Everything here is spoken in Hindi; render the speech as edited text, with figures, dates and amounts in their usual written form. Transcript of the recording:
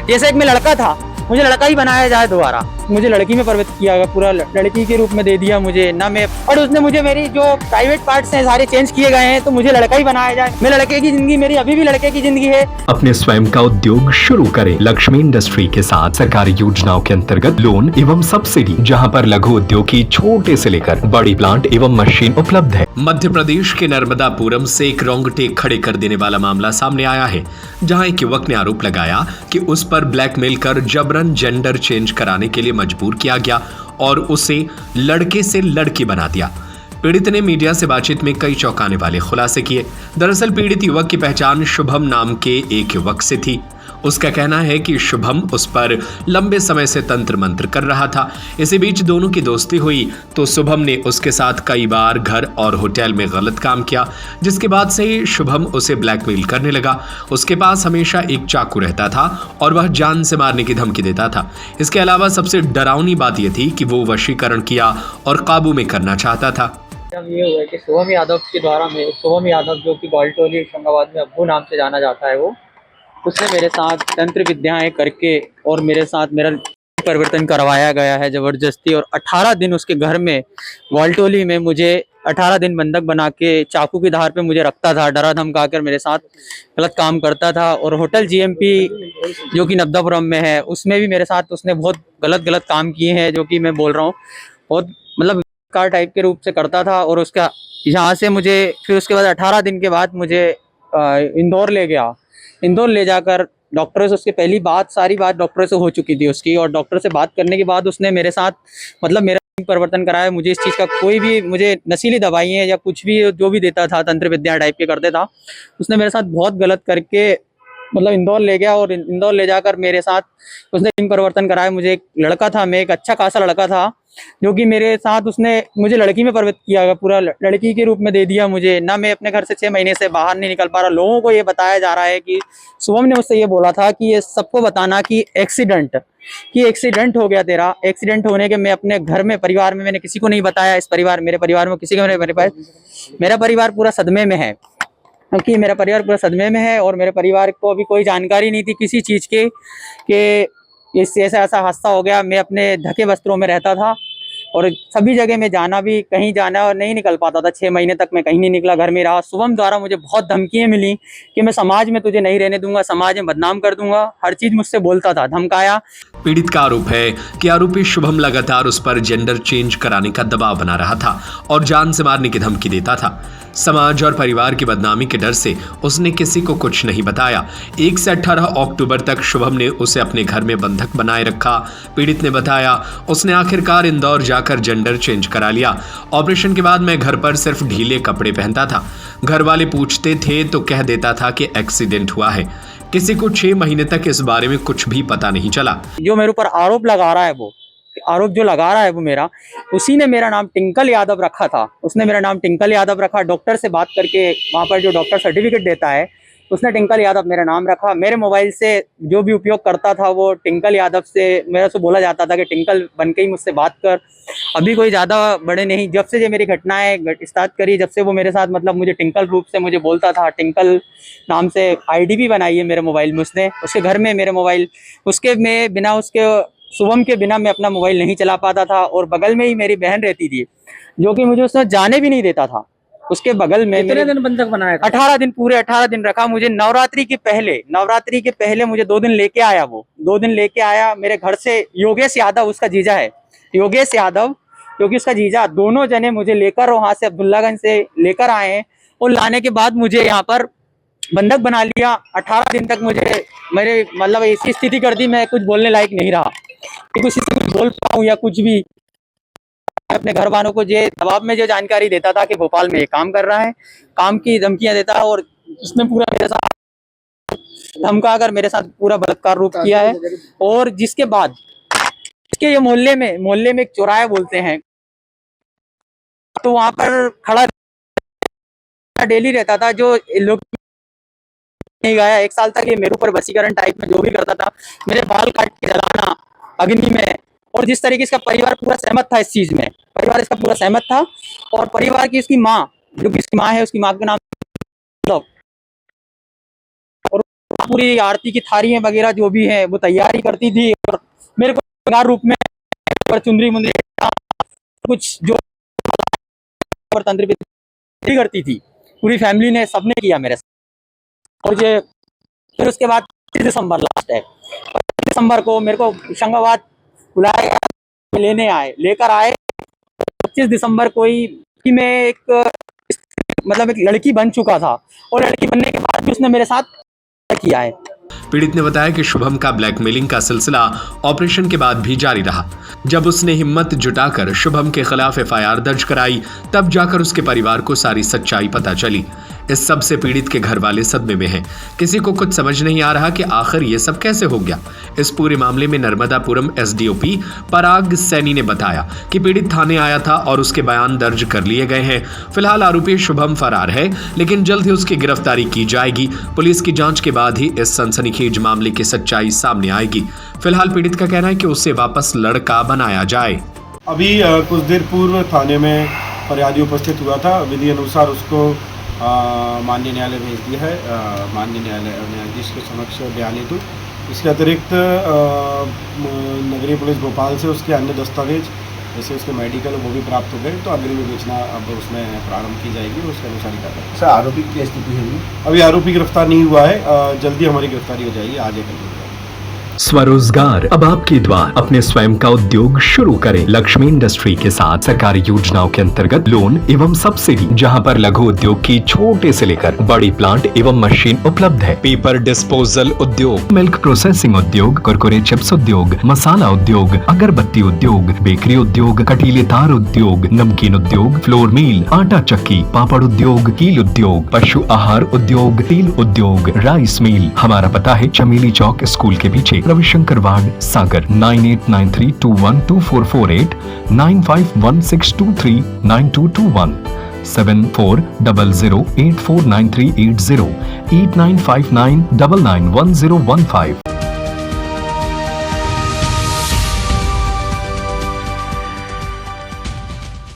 जैसे एक मैं लड़का था, मुझे लड़का ही बनाया जाए दोबारा, मुझे लड़की में परिवर्तित किया गया, पूरा लड़की के रूप में दे दिया मुझे ना मैं, और उसने मुझे मेरी जो प्राइवेट पार्ट्स हैं सारे चेंज किए गए हैं, तो मुझे लड़का ही बनाया जाए। मैं लड़के की जिंदगी, मेरी अभी भी लड़के की जिंदगी है। अपने स्वयं का उद्योग शुरू करें लक्ष्मी इंडस्ट्री के साथ। सरकारी योजनाओं के अंतर्गत लोन एवं सब्सिडी, जहां पर लघु उद्योग की छोटे से लेकर बड़ी प्लांट एवं मशीन उपलब्ध है। मध्य प्रदेश के नर्मदापुरम से एक रोंगटे खड़े कर देने वाला मामला सामने आया है, जहां एक युवक ने आरोप लगाया कि उस पर ब्लैकमेल कर जबरन जेंडर चेंज कराने के लिए मजबूर किया गया और उसे लड़के से लड़की बना दिया। पीड़ित ने मीडिया से बातचीत में कई चौंकाने वाले खुलासे किए। दरअसल पीड़ित युवक की पहचान शुभम नाम के एक युवक से थी। उसका कहना है कि शुभम उस पर लंबे समय से तंत्र मंत्र कर रहा था। इसी बीच दोनों की दोस्ती हुई तो शुभम ने उसके साथ कई बार घर और होटल में गलत काम किया, जिसके बाद से ही शुभम उसे ब्लैकमेल करने लगा। उसके पास हमेशा एक चाकू रहता था और वह जान से मारने की धमकी देता था। इसके अलावा सबसे डरावनी बात यह थी कि वो वशीकरण किया और काबू में करना चाहता था। ये हुआ है कि शुभम यादव के द्वारा, शुभम यादव जो कि गोल्टोली होशंगाबाद में अब्बू नाम से जाना जाता है, वो उसने मेरे साथ तंत्र विद्याएं करके और मेरे साथ मेरा परिवर्तन करवाया गया है ज़बरदस्ती। और 18 दिन उसके घर में वाल्टोली में मुझे 18 दिन बंधक बना के चाकू की धार पे मुझे रखता था, डरा धमका कर मेरे साथ गलत काम करता था। और होटल जीएमपी जो कि नर्मदापुरम में है, उसमें भी मेरे साथ उसने बहुत गलत काम किए हैं, जो कि मैं बोल रहा हूँ बहुत मतलब कार टाइप के रूप से करता था। और उसका यहाँ से मुझे फिर उसके बाद 18 दिन के बाद मुझे इंदौर ले गया। इंदौर ले जाकर डॉक्टर से उसकी पहली बात, सारी बात डॉक्टर से हो चुकी थी उसकी, और डॉक्टर से बात करने के बाद उसने मेरे साथ मतलब मेरा परिवर्तन कराया। मुझे इस चीज़ का कोई भी, मुझे नशीली दवाइयाँ या कुछ भी जो भी देता था तंत्र विद्या टाइप के करते था, उसने मेरे साथ बहुत गलत करके मतलब इंदौर ले गया। और इंदौर ले जाकर मेरे साथ उसने लिंग परिवर्तन कराया। मुझे एक लड़का था, मैं एक अच्छा खासा लड़का था, जो कि मेरे साथ उसने मुझे लड़की में परिवर्तित किया गया, पूरा लड़की के रूप में दे दिया मुझे ना। मैं अपने घर से 6 महीने से बाहर नहीं निकल पा रहा। लोगों को ये बताया जा रहा है कि शुभम ने मुझसे ये बोला था कि ये सबको बताना कि एक्सीडेंट हो गया तेरा। एक्सीडेंट होने के मैं अपने घर में, परिवार में मैंने किसी को नहीं बताया। इस परिवार, मेरे परिवार में किसी को नहीं, मेरा परिवार पूरा सदमे में है, क्योंकि मेरा परिवार पूरा सदमे में है। और मेरे परिवार को अभी कोई जानकारी नहीं थी किसी चीज़ के कि इससे ऐसा हादसा हो गया। मैं अपने ढके वस्त्रों में रहता था और सभी जगह में जाना भी, कहीं जाना और नहीं निकल पाता था। 6 महीने तक मैं कहीं नहीं निकला, घर में रहा। शुभम द्वारा मुझे बहुत धमकियाँ मिली कि मैं समाज में तुझे नहीं रहने दूंगा, समाज में बदनाम कर दूंगा, हर चीज़ मुझसे बोलता था, धमकाया। पीड़ित का आरोप है कि आरोपी शुभम लगातार उस पर जेंडर चेंज कराने का दबाव बना रहा था और जान से मारने की धमकी देता था। समाज और परिवार की बदनामी के डर से उसने किसी को कुछ नहीं बताया। 1 से 18 अक्टूबर तक शुभम ने उसे अपने घर में बंधक बनाए रखा। पीड़ित ने बताया, उसने आखिरकार इंदौर जाकर जेंडर चेंज करा लिया। ऑपरेशन के बाद मैं घर पर सिर्फ ढीले कपड़े पहनता था। घर वाले पूछते थे तो कह देता था कि एक्सीडेंट हुआ है। किसी को 6 महीने तक इस बारे में कुछ भी पता नहीं चला। जो मेरे ऊपर आरोप लगा रहा है, वो आरोप जो लगा रहा है वो मेरा, उसी ने मेरा नाम टिंकल यादव रखा था। उसने मेरा नाम टिंकल यादव रखा। डॉक्टर से बात करके वहाँ पर जो डॉक्टर सर्टिफिकेट देता है, उसने टिंकल यादव मेरा नाम रखा। मेरे मोबाइल से जो भी उपयोग करता था वो टिंकल यादव से, मेरे से बोला जाता था कि टिंकल बन के ही मुझसे बात कर। अभी कोई ज़्यादा बड़े नहीं, जब से ये मेरी घटनाएं स्टार्ट करी, जब से वो मेरे साथ मतलब मुझे टिंकल रूप से मुझे बोलता था। टिंकल नाम से आईडी भी बनाई है मेरे मोबाइल में उसने, उसके घर में मेरे मोबाइल, उसके में बिना उसके शुभम के बिना मैं अपना मोबाइल नहीं चला पाता था। और बगल में ही मेरी बहन रहती थी, जो कि मुझे उसने जाने भी नहीं देता था। उसके बगल में कितने दिन बंधक बनाया था? 18 दिन, पूरे 18 दिन रखा मुझे। नवरात्रि के पहले मुझे 2 दिन लेके आया। वो 2 दिन लेके आया मेरे घर से। योगेश यादव उसका जीजा है, योगेश यादव क्योंकि उसका जीजा, दोनों जने मुझे लेकर वहां से अब्दुल्लागंज से लेकर आए हैं। और लाने के बाद मुझे यहाँ पर बंधक बना लिया। 18 दिन तक मुझे मेरे मतलब ऐसी स्थिति कर दी, मैं कुछ बोलने लायक नहीं रहा कि किसी से कुछ बोल पाऊँ या कुछ भी। अपने घर वालों को जो दबाव में जो जानकारी देता था कि भोपाल में ये काम कर रहा है, काम की धमकियां देता है। और उसने पूरा मेरे साथ धमका कर मेरे साथ पूरा बलात्कार रूप किया है। और जिसके बाद इसके ये मोहल्ले में एक चौराहा बोलते हैं, तो वहां पर खड़ा डेली रहता था। जो लोग नहीं गया 1 साल तक ये मेरे ऊपर वशीकरण टाइप में जो भी करता था, मेरे बाल काट के जलाना अग्नि में। और जिस तरीके इसका परिवार पूरा सहमत था इस चीज में, परिवार इसका पूरा सहमत था। और परिवार की इसकी माँ, जो कि इसकी माँ है, उसकी माँ का नाम, और पूरी आरती की थालियां वगैरह जो भी है वो तैयारी करती थी, और मेरे को श्रृंगार रूप में और चुंदरी मुंदरी कुछ जो तंत्र विद्या करती थी, पूरी फैमिली ने, सबने किया मेरे साथ। और ये फिर उसके बाद 25 दिसंबर लास्ट है, 25 दिसंबर को मेरे को होशंगाबाद बुलाया, लेकर आए 25 दिसंबर को ही कि मैं एक मतलब एक लड़की बन चुका था, और लड़की बनने के बाद भी उसने मेरे साथ किया है। पीड़ित ने बताया कि शुभम का ब्लैकमेलिंग का सिलसिला ऑपरेशन के बाद भी जारी रहा। जब उसने हिम्मत जुटाकर शुभम के खिलाफ एफआईआर दर्ज कराई, तब जाकर उसके परिवार को सारी सच्चाई पता चली। इस सब से पीड़ित के घर वाले सदमे में हैं। किसी को कुछ समझ नहीं आ रहा कि आखिर ये सब कैसे हो गया। इस पूरे मामले में नर्मदापुरम एसडीओपी पराग सैनी ने बताया कि पीड़ित थाने आया था और उसके बयान दर्ज कर लिए गए हैं। फिलहाल आरोपी शुभम फरार है, लेकिन जल्द ही उसकी गिरफ्तारी की जाएगी। पुलिस की जांच के बाद ही इस सनसनीखेज मामले की सच्चाई सामने आएगी। फिलहाल पीड़ित का कहना है कि उसे वापस लड़का बनाया जाए। अभी कुछ देर पूर्व थाने में फरियादी उपस्थित हुआ था। विधि अनुसार उसको माननीय न्यायालय भेज दिया है, माननीय न्यायाधीश के समक्ष बयान हेतु। इसके अतिरिक्त नगरीय पुलिस भोपाल से उसके अन्य दस्तावेज जैसे उसके मेडिकल वो भी प्राप्त हो गए, तो अग्रिम विवेचना अब उसमें प्रारंभ की जाएगी, उसके अनुसार ही कार्रवाई। सर आरोपी की स्थिति है? अभी आरोपी गिरफ्तार नहीं हुआ है, जल्दी हमारी गिरफ्तारी हो जाएगी, आज या कल हो जाएगी। स्वरोजगार अब आपके द्वार, अपने स्वयं का उद्योग शुरू करें। लक्ष्मी इंडस्ट्री के साथ सरकारी योजनाओं के अंतर्गत लोन एवं सब्सिडी, जहां पर लघु उद्योग की छोटे से लेकर बड़ी प्लांट एवं मशीन उपलब्ध है। पेपर डिस्पोजल उद्योग, मिल्क प्रोसेसिंग उद्योग, कुरकुरे चिप्स उद्योग, मसाला उद्योग, अगरबत्ती उद्योग, बेकरी उद्योग, कटीले तार उद्योग, नमकीन उद्योग, फ्लोर मिल, आटा चक्की, पापड़ उद्योग, कील उद्योग, पशु आहार उद्योग, तेल उद्योग, राइस मिल। हमारा पता है चमेली चौक स्कूल के पीछे, रविशंकर वार्ड, सागर। 9893212448, 9516239221, 7400849380, 8959991015।